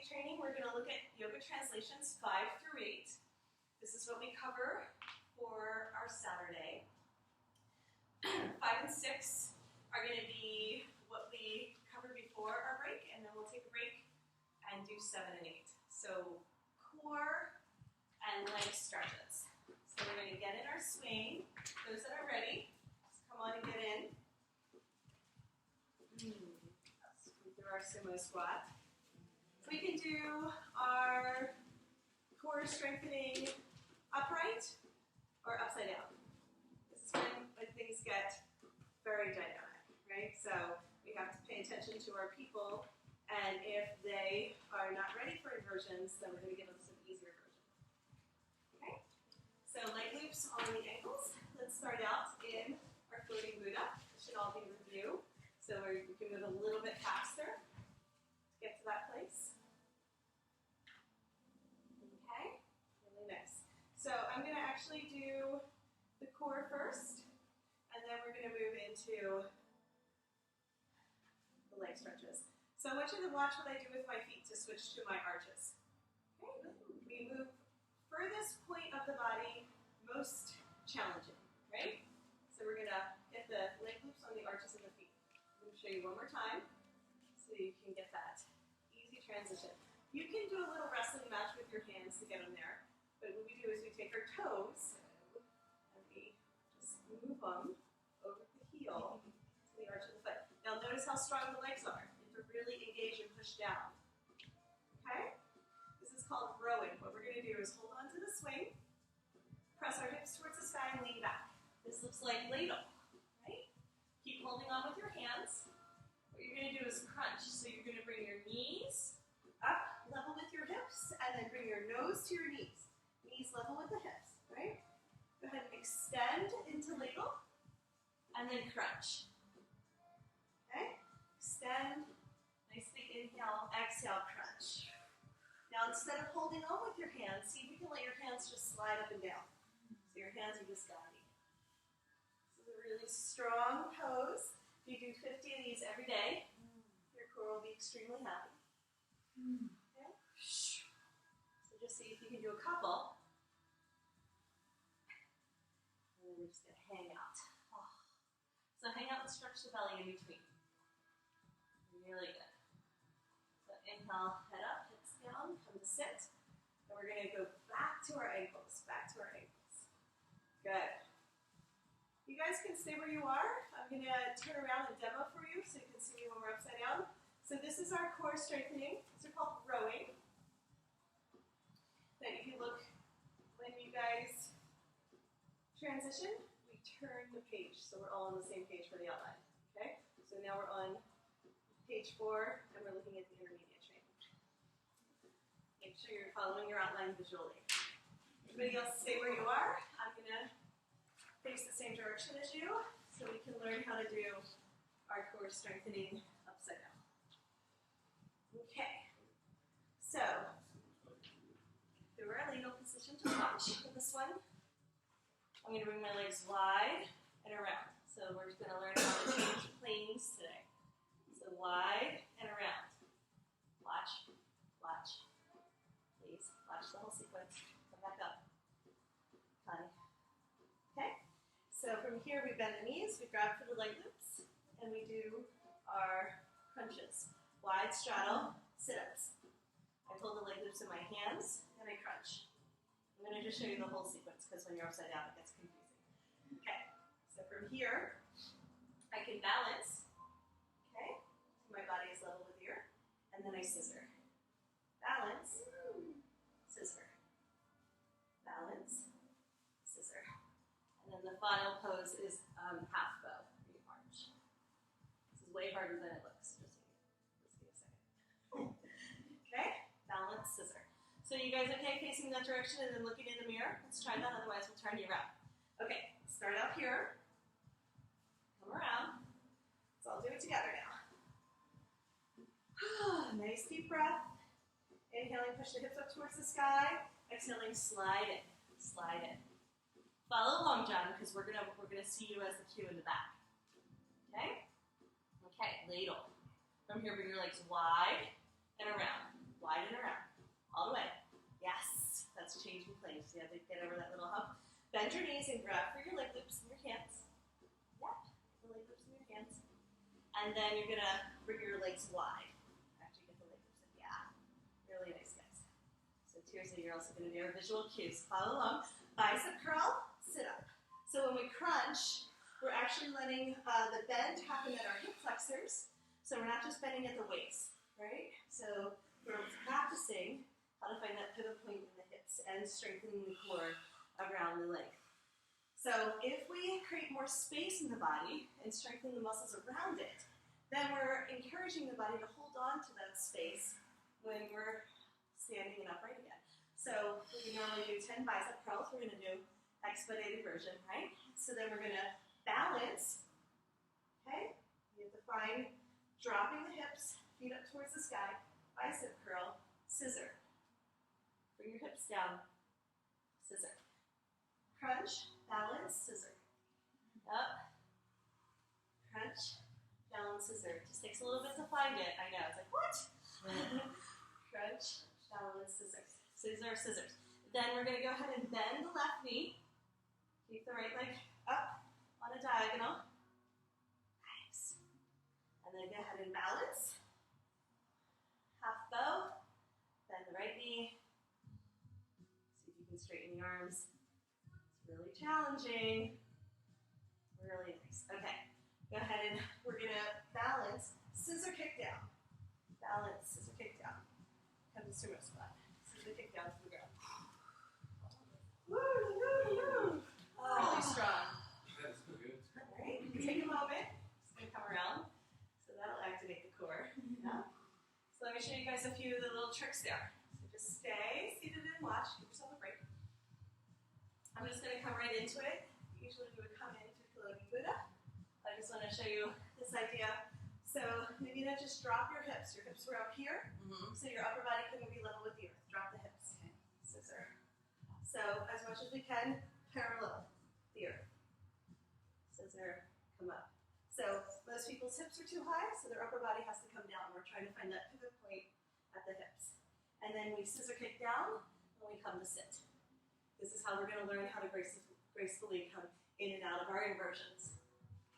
training, we're going to look at yoga translations 5 through 8. This is what we cover for our Saturday. 5 and 6 are going to be what we covered before our break, and then we'll take a break and do 7 and 8. So core and leg stretches. So we're going to get in our swing. Those that are ready, just come on and get in. Let's go through our sumo squat. We can do our core strengthening upright or upside down. This is when things get very dynamic, right? So we have to pay attention to our people, and if they are not ready for inversions, then we're going to give them some easier versions. Okay? So leg loops on the ankles. Let's start out in our floating Buddha. This should all be review. So we can move a little bit faster to get to that place. Okay, really nice. So I'm going to actually do the core first, and then we're going to move into the leg stretches. So I want you to watch what I do with my feet to switch to my arches. Okay, we move furthest point of the body, most challenging, right? So we're going to get the leg loops on the arches of the feet. I'm going to show you one more time so you can get that easy transition. You can do a little wrestling match with your hands to get them there, but what we do is we take our toes and we just move them over the heel to the arch of the foot. Now notice how strong the legs are. You have to really engage and push down. Okay? This is called rowing. What we're going to do is hold on to the swing, press our hips towards the sky, and lean back. This looks like ladle. Keep holding on with your hands. What you're going to do is crunch. So you're going to bring your knees up, level with your hips, and then bring your nose to your knees. Knees level with the hips, right? Go ahead and extend into ladle, and then crunch. Okay? Extend, nice big inhale, exhale, crunch. Now instead of holding on with your hands, see if you can let your hands just slide up and down. So your hands are just guiding. Really strong pose. If you do 50 of these every day, your core will be extremely happy. Okay? So just see if you can do a couple. And then we're just going to hang out. Oh. So hang out and stretch the belly in between. Really good. So inhale, head up, hips down, come to sit. And we're going to go back to our ankles, back to our ankles. Good. You guys can stay where you are. I'm going to turn around and demo for you so you can see me when we're upside down. So this is our core strengthening. These are called rowing. Then if you look, when you guys transition, we turn the page so we're all on the same page for the outline. Okay? So now we're on page 4 and we're looking at the intermediate training. Make sure you're following your outline visually. Everybody else stay where you are. I'm going to face the same direction as you, so we can learn how to do our core strengthening upside down. Okay, so through our ladle position to watch for this one, I'm going to bring my legs wide and around. So we're just going to learn how to change planes today. So wide and around. Watch, watch. Please, watch the whole sequence. Come back up. Honey. Okay. So from here, we bend the knees, we grab for the leg loops, and we do our crunches. Wide straddle, sit-ups. I hold the leg loops in my hands, and I crunch. I'm going to just show you the whole sequence, because when you're upside down, it gets confusing. Okay, so from here, I can balance, okay, so my body is level with ear, and then I scissor. Balance, scissor. Balance, scissor. And then the final pose is half bow, arch. This is way harder than it looks. Just give me a second. Okay, balance, scissor. So you guys okay facing that direction and then looking in the mirror? Let's try that, otherwise we'll turn you around. Okay, start out here. Come around. Let's all do it together now. Nice deep breath. Inhaling, push the hips up towards the sky. Exhaling, slide in. Slide in. Follow along, John, because we're gonna see you as the cue in the back. Okay? Okay, ladle. From here, bring your legs wide and around. Wide and around. So you have to get over that little hump. Bend your knees and grab for your leg loops in your hands. Yeah, the leg loops in your hands. And then you're going to bring your legs wide after you get the leg loops in. Yeah, really nice, guys. So seriously, you're also going to do our visual cues. Follow along. Bicep curl, sit up. So when we crunch, we're actually letting the bend happen at our hip flexors. So we're not just bending at the waist, right? So we're practicing how to find that pivot point in the hips and strengthening the core around the leg. So if we create more space in the body and strengthen the muscles around it, then we're encouraging the body to hold on to that space when we're standing and upright again. So we normally do 10 bicep curls. We're going to do expedited version, right? So then we're going to balance, okay? You have to find dropping the hips, feet up towards the sky, bicep curl, scissor. Bring your hips down, scissor. Crunch, balance, scissor. Up, crunch, balance, scissor. Just takes a little bit to find it. I know, it's like, what? Crunch, balance, scissor. Scissor, scissors. Then we're going to go ahead and bend the left knee. Keep the right leg up on a diagonal. Nice. And then go ahead and balance. Half bow. Bend the right knee. See if you can straighten the arms. It's really challenging. Really nice. Okay. Go ahead and we're going to balance. Scissor kick down. Balance. Scissor kick down. Come to sumo squat. Scissor kick down to the ground. Woo, woo, woo. Really strong. That's so good. All right, take a moment. Just going to come around. So that'll activate the core. Yeah. So let me show you guys a few of the little tricks there. So just stay seated and watch. Give yourself a break. I'm just going to come right into it. Usually we would come into floating Buddha. I just want to show you this idea. So maybe not just drop your hips. Your hips were up here. So your upper body couldn't be level with the earth. Drop the hips. Okay. Scissor. So as much as we can, parallel the earth. Scissor, come up. So most people's hips are too high, so their upper body has to come down. We're trying to find that pivot point at the hips. And then we scissor kick down when we come to sit. This is how we're going to learn how to gracefully come in and out of our inversions.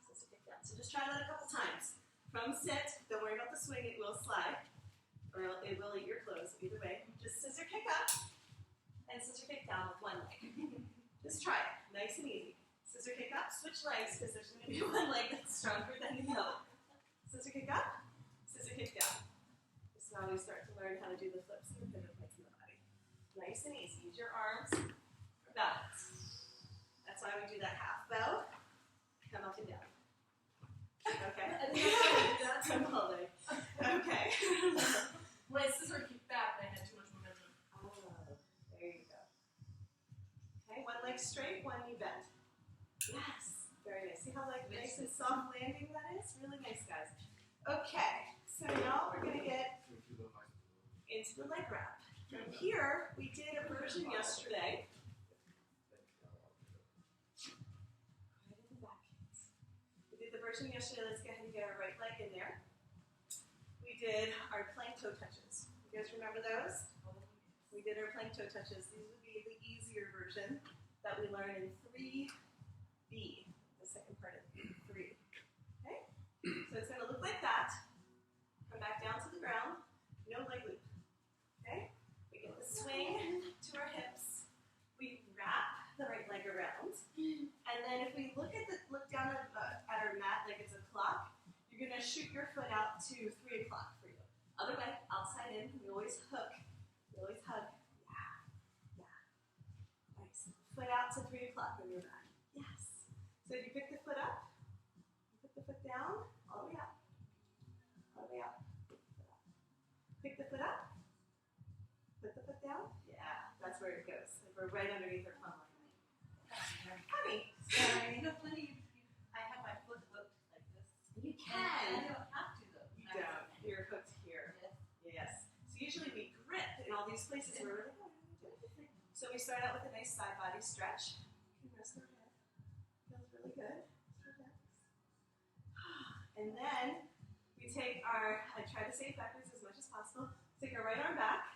Scissor kick down. So just try that a couple times. From sit, don't worry about the swing, it will slide. Or it will eat your clothes, either way. Just scissor kick up and scissor kick down with one leg. Just try it, nice and easy. Scissor kick up, switch legs, because there's going to be one leg that's stronger than the other. Scissor kick up, scissor kick down. So now we start to learn how to do the flips and the pivot points in the body. Nice and easy. Use your arms for balance. That's why we do that half bow. Come up and down. Okay. That's a full leg. Okay. My scissor kicked back and I had too much momentum. Oh, there you go. Okay, one leg straight, one knee bent. Yes, very nice. See how nice and soft landing that is? Really nice, guys. Okay, so now we're going to get into the leg wrap. From here, we did a version yesterday. We did the version yesterday. Let's go ahead and get our right leg in there. We did our plank toe touches. You guys remember those? We did our plank toe touches. These would be the easier version that we learn in 3B, the second part of 3. Okay? So it's going to look like that. Come back down to the ground. No leg loop. Okay? We get the swing to our hips. We wrap the right leg around. And then if we look down at our mat like it's a clock, you're going to shoot your foot out to 3 o'clock for you. Other way, outside in. We always hook. We always hug. Yeah. Nice. Foot out to 3 o'clock when you're back. Yes. So if you pick the foot up, you put the foot down, all the way up. All the way up. Pick the foot up. Put the foot down. Yeah, that's where it goes. Like we're right underneath our plumb line. Honey. You know, funny, I have my foot hooked like this. You And I can. don't have to though. You don't. You're hooked here. Yes. So usually we grip in all these places where we're like, oh, so we start out with a nice side body stretch. You can rest our head. Feels really good. Relax. And then we take our, I try to say it backwards as much as possible. Take our right arm back.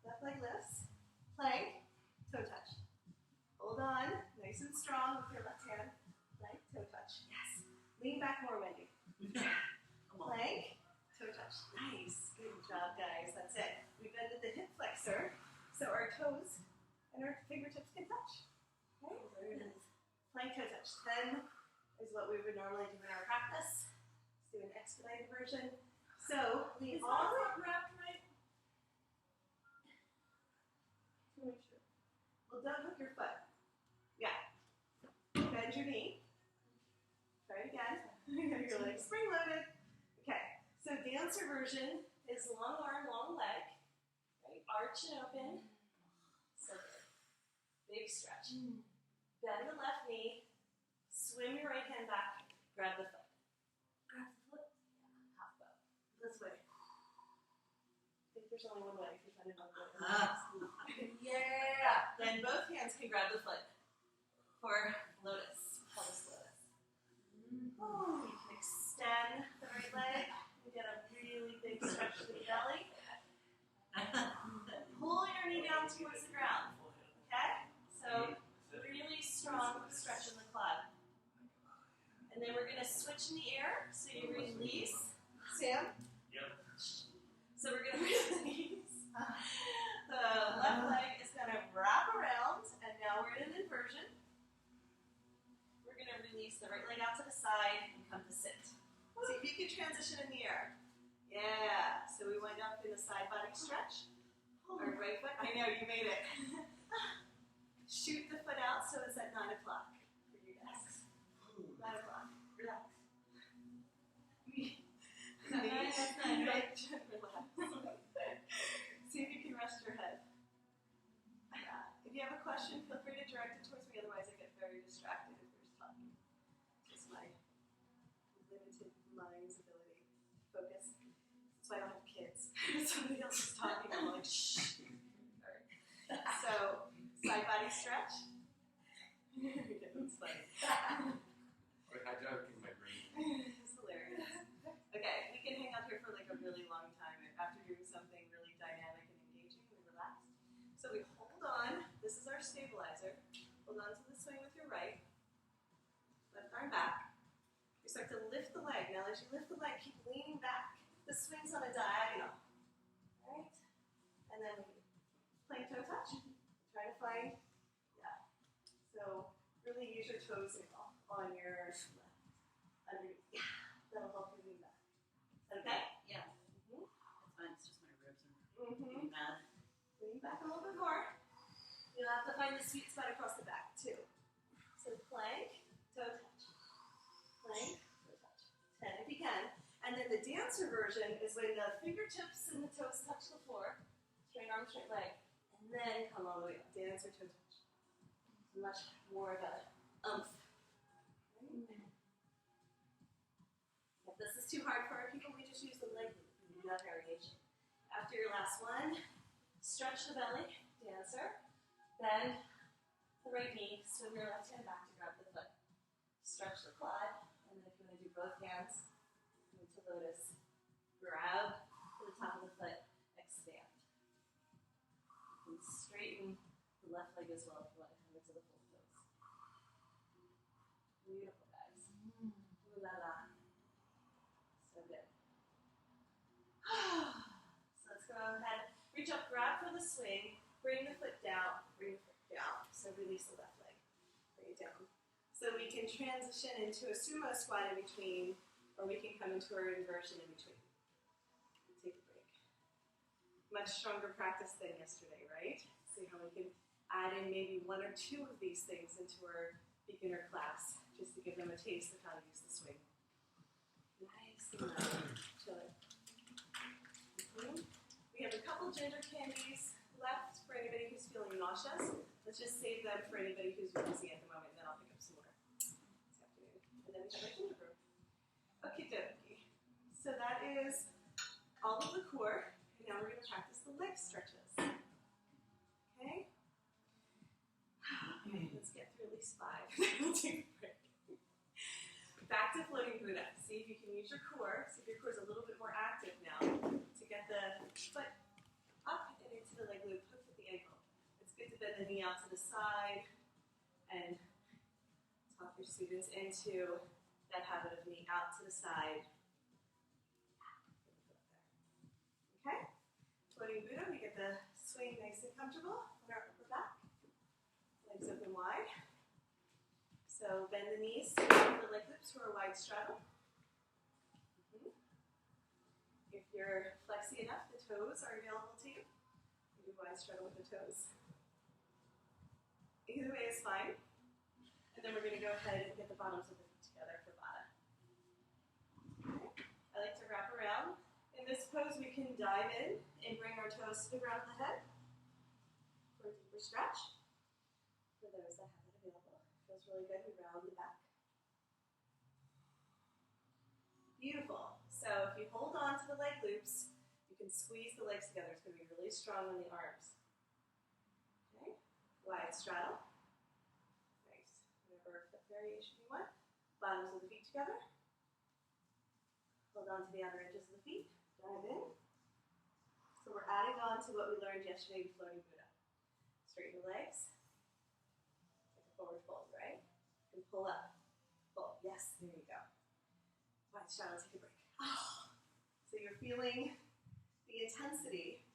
Left leg lifts. Plank. Toe touch. strong with your left hand. Plank, toe touch. Yes. Lean back more, Wendy. Plank, toe touch. Nice. Good job, guys. That's it. We bended the hip flexor so our toes and our fingertips can touch. Okay? There it is. Plank, toe touch. 10 is what we would normally do in our practice. Let's do an expedited version. So, lean all the way. wrapped right? Well, don't hook your foot. Yeah. Bend your knee. Try it again. Your leg spring loaded. Okay. So dancer version is long arm, long leg. Right? Arch and open. So good. Big stretch. Bend the left knee. Swim your right hand back. Grab the foot. Grab the foot. Yeah. Half bow. This way. I think there's only one way if you're trying to go. Yeah. Then both hands can grab the foot for lotus, pelvis lotus. Oh, you can extend the right leg and get a really big stretch to the belly. Pull your knee down towards the ground. Okay? So, really strong stretch in the quad. And then we're going to switch in the air. So you release. Sam? Yep. So we're going to release. The left leg is going to wrap around, and now we're in an inversion. We're going to release the right leg out to the side and come to sit. See if you can transition in the air. Yeah. So we wind up in a side body stretch. Our right foot. I know, you made it. Shoot the foot out so it's at 9 o'clock for you guys. 9 o'clock. Relax. That's 9, right? Relax. See if you can rest your head. Yeah. If you have a question, feel free to direct it towards me. Otherwise, I get very distracted if there's talking. Just my limited mind's ability to focus. That's why I don't have kids. Somebody else is talking. I'm like, shh. So, side body stretch. It's funny. I have in my brain. It's hilarious. Okay, we can hang out here for like a really long time after doing something really dynamic and engaging. We relax. So we hold on. This is our stabilizer. Hold on to the swing with your right. Left arm back. You start to lift the leg. Now as you lift the leg, keep leaning back. The swing's on a diagonal. Alright? And then we plank toe touch. Try to find, yeah. So really use your toes on your left. Underneath. Yeah. That'll help you lean back. Okay? Yeah. Mm-hmm. That's fine. It's just my ribs are really bad. Lean back a little bit more. You'll have to find the sweet spot across the back, too. So plank, toe touch. Plank, toe touch. 10 if you can. And then the dancer version is when the fingertips and the toes touch the floor. Straight arm, straight leg. And then come all the way up. Dancer, toe touch. Much more of a oomph. If this is too hard for our people, we just use the leg loop and do that variation. After your last one, stretch the belly, dancer, bend the right knee, swing your left hand back to grab the foot. Stretch the quad, and then if you want to do both hands, move to lotus, grab to the top of the foot, expand. You can straighten the left leg as well if you want to come into the full toes. Beautiful, guys. Ooh la la. So good. So let's go ahead, reach up, grab for the swing, bring the foot down, bring the foot down. So release the left leg, bring it down. So we can transition into a sumo squat in between, or we can come into our inversion in between. Take a break. Much stronger practice than yesterday, right? See how we can add in maybe 1 or 2 of these things into our beginner class, just to give them a taste of how to use the swing. Nice and chill it. We have a couple ginger candies left for anybody who's feeling nauseous. Let's just save them for anybody who's wheezing at the moment, and then I'll pick up some more this afternoon. And then we have our ginger brew. Okay, dokie. So that is all of the core. And now we're going to practice the leg stretches. Okay? Let's get through at least 5. We'll take a break. Back to floating Buddha. See if you can use your core. See if your core is a little bit more active now to get the foot up and into the leg loop, hook at the ankle. It's good to bend the knee out to the side and your students into that habit of knee out to the side. Okay? Floating Buddha, we get the swing nice and comfortable on our upper back. Legs open wide. So bend the knees, the leg loops for a wide straddle. If you're flexy enough, the toes are available to you. You do wide straddle with the toes. Either way is fine. And then we're going to go ahead and get the bottoms of the feet together for Baddha. Okay. I like to wrap around. In this pose, we can dive in and bring our toes to the ground of the head for a deeper stretch. For those that have it available, feels really good. We round the back. Beautiful. So if you hold on to the leg loops, you can squeeze the legs together. It's going to be really strong on the arms. Okay. Wide straddle. Nice. Whatever variation you want. Bottoms of the feet together. Hold on to the outer edges of the feet. Dive in. So we're adding on to what we learned yesterday with Floating Buddha. Straighten the legs. Take a forward fold, right? And pull up. Pull. Yes, there you go. Wide straddle, take a break. Oh. So you're feeling the intensity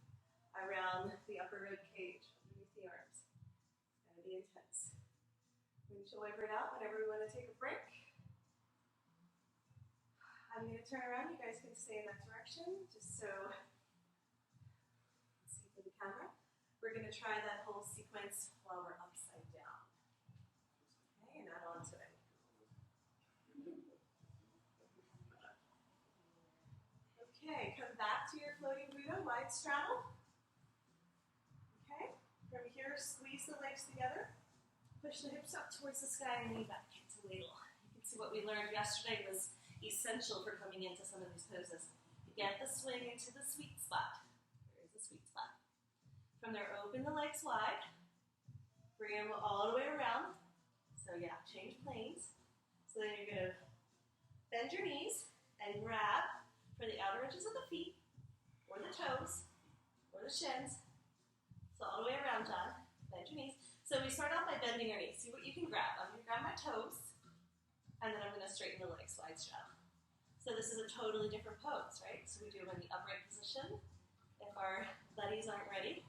around the upper rib cage underneath the arms. It's going to be intense. We should wiper it out whenever we want to take a break. I'm going to turn around. You guys can stay in that direction, just so you can see for the camera. We're going to try that whole sequence while we're upside down. Okay, and add on to it. Okay, come back to your Floating Buddha, wide straddle. Okay, from here, squeeze the legs together. Push the hips up towards the sky and lean back into ladle. You can see what we learned yesterday was essential for coming into some of these poses. Get the swing into the sweet spot. There's the sweet spot. From there, open the legs wide. Bring them all the way around. So yeah, change planes. So then you're going to bend your knees and grab for the outer edges of the feet, or the toes, or the shins. So all the way around, John. Bend your knees. So we start off by bending our knees. See what you can grab. I'm going to grab my toes. And then I'm going to straighten the legs, wide straddle. So this is a totally different pose, right? So we do them in the upright position if our buddies aren't ready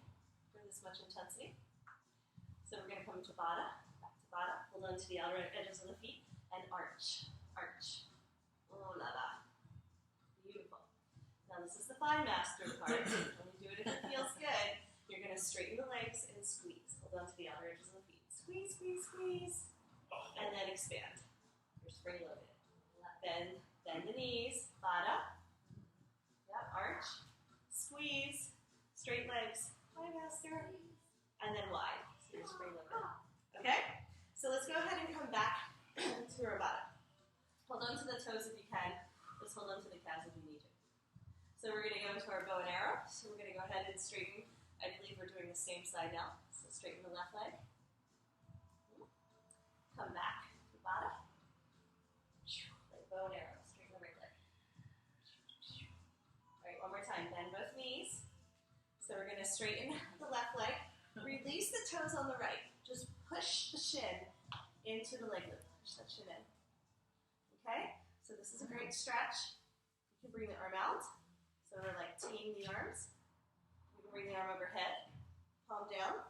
for this much intensity. So we're going to come to Baddha, back to Baddha, hold on to the outer edges of the feet, and arch, arch. Oh la la. Beautiful. Now this is the fine master part. Only do it if it feels good. You're going to straighten the legs and squeeze. Hold on to the outer edges of the feet. Squeeze, squeeze, squeeze. And then expand. Spring loaded. Bend the knees, Baddha. Yep, arch, squeeze, straight legs, hi master, and then wide. So you're spring loaded. Okay? So let's go ahead and come back to our Baddha. Hold on to the toes if you can. Just hold on to the calves if you need to. So we're going to go into our bow and arrow. So we're going to go ahead and straighten. I believe we're doing the same side now. So straighten the left leg. Come back to Baddha. Bow and arrow, straighten the right leg. All right, one more time. Bend both knees. So we're going to straighten the left leg. Release the toes on the right. Just push the shin into the leg loop. Push that shin in. Okay? So this is a great stretch. You can bring the arm out. So we're like teeing the arms. You can bring the arm overhead. Palm down.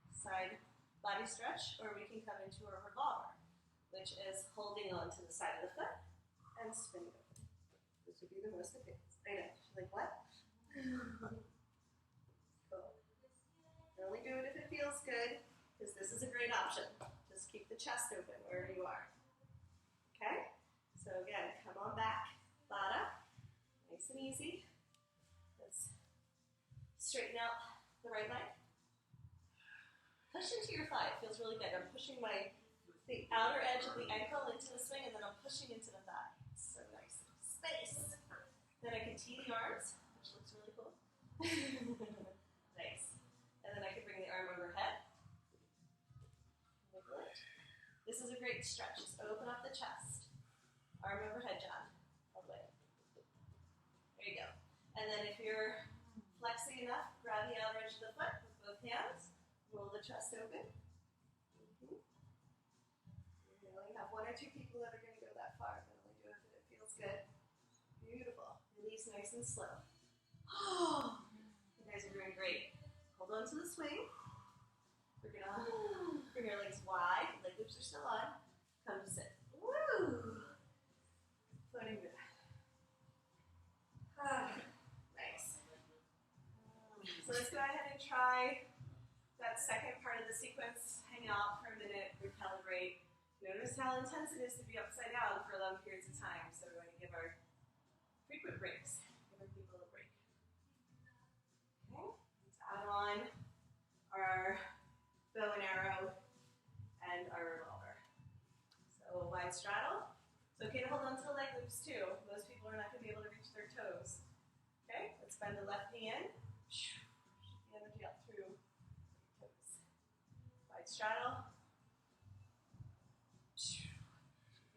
Side body stretch. Or we can come into a revolver, which is holding on to the side of the foot and spinning over. This would be the most advanced. I know. She's like, what? Cool. Only do it if it feels good, because this is a great option. Just keep the chest open wherever you are. Okay? So again, come on back. Baddha. Nice and easy. Let's straighten out the right leg. Push into your thigh. It feels really good. I'm pushing the outer edge of the ankle into the swing, and then I'm pushing into the thigh. So nice. Space. Then I can tee the arms, which looks really cool. Nice. And then I can bring the arm overhead. This is a great stretch. Just open up the chest. Arm overhead, John. All the way. There you go. And then if you're flexing enough, grab the outer edge of the foot with both hands. Roll the chest open. or two people that are going to go that far, but only do it if it feels good. Beautiful. Release nice and slow. Oh, you guys are doing great. Hold on to the swing. We're going to bring our legs wide. Leg loops are still on. Come to sit. Woo! Floating good. Nice. So let's go ahead and try that second part of the sequence. Hang out for a minute, recalibrate. Notice how intense it is to be upside down for long periods of time. So we're going to give our frequent breaks. Give our people a break. Okay, let's add on our bow and arrow and our revolver. So wide straddle. It's okay to hold on to the leg loops too. Most people are not going to be able to reach their toes. Okay, let's bend the left knee in. Shoot the energy up through your toes. Wide straddle. Shoot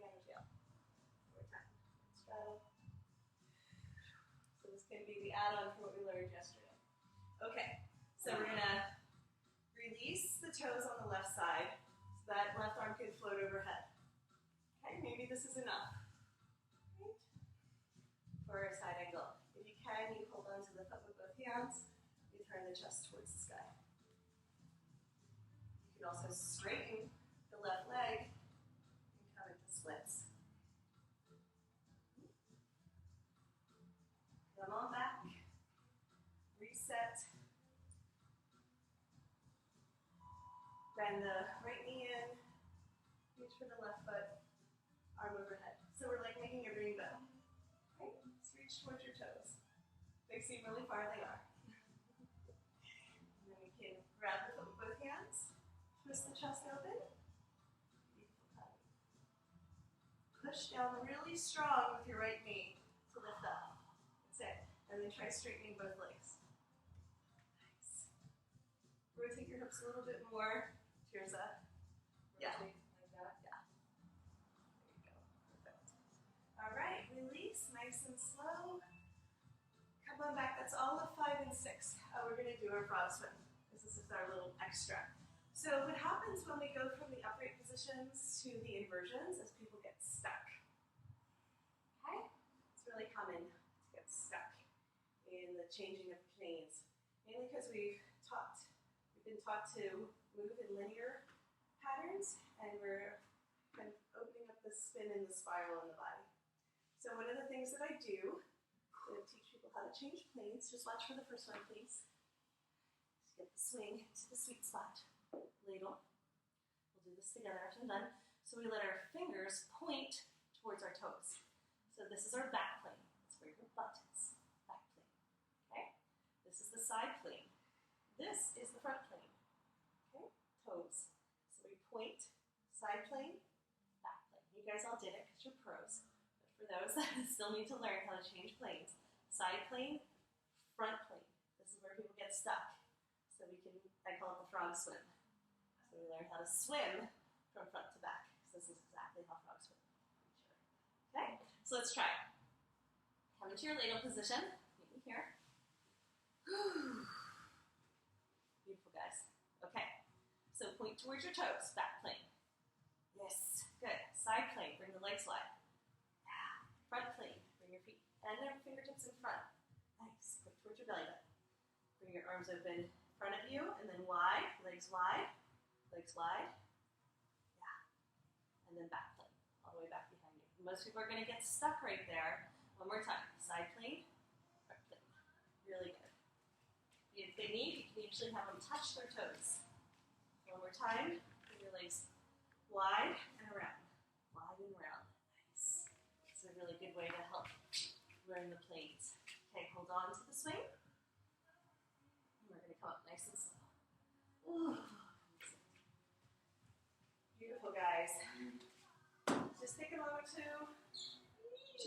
the energy up. One more time. Wide straddle. So this can be the add-on for what we learned yesterday. Okay, so we're going to release the toes on the left side so that left arm can float overhead. Okay, maybe this is enough. Right? For a side angle. If you can, you hold on to the foot with both hands. You turn the chest towards the sky. You can also straighten the left leg and come into splits. Come on back. Reset. Bend the right knee in. Reach for the left foot. Arm overhead. So we're like making a rainbow. Right? Let's reach towards your toes. They seem really far, they are. And then we can grab the foot with both hands, twist the chest open. Beautiful cut. Push down really strong with your right knee to lift up. That's it. And then try straightening both legs. Nice. Rotate your hips a little bit more. Cheers up. Yeah. Like that? Yeah. There you go. Perfect. All right, release, nice and slow. Come on back, that's all of 5 and 6. We're gonna do our frog swim. This is just our little extra. So what happens when we go from the upright positions to the inversions is people get stuck. Okay? It's really common to get stuck in the changing of planes. Mainly because we've been taught to move in linear patterns, and we're kind of opening up the spin and the spiral in the body. So one of the things that I do to teach people how to change planes, just watch for the first one, please. Just get the swing to the sweet spot. Ladle. We'll do this together after I'm done. So we let our fingers point towards our toes. So this is our back plane. That's where your butt is. Back plane. Okay? This is the side plane. This is the front plane. Okay? Toes. So we point, side plane, back plane. You guys all did it because you're pros. But for those that still need to learn how to change planes, side plane, front plane. This is where people get stuck. So we can, I call it the frog swim. So we learn how to swim from front to back. So this is exactly how frogs swim. Okay, so let's try it. Come into your ladle position. Meet me here. Beautiful, guys. Okay, so point towards your toes, back plane. Yes, good. Side plane, bring the legs wide. Yeah. Front plane, bring your feet and your fingertips in front. Nice. Point towards your belly button. Bring your arms open in front of you and then wide, legs wide, legs wide. Yeah. And then back plane, all the way back behind you. Most people are going to get stuck right there. One more time. Side plane, front plane. Really good. If they need, you can usually have them touch their toes. One more time. Bring your legs wide and around. Wide and around. Nice. It's a really good way to help learn the planes. Okay, hold on to the swing. And we're going to come up nice and slow. Ooh. Beautiful, guys. Just take a moment to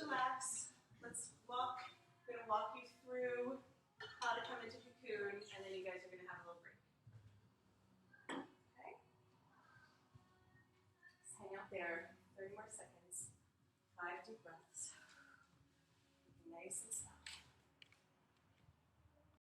relax. Let's walk. I'm going to walk you through how to come into cocoon, and then you guys are going to have a little break. Okay? Just hang out there 30 more seconds. 5 deep breaths. Nice and slow.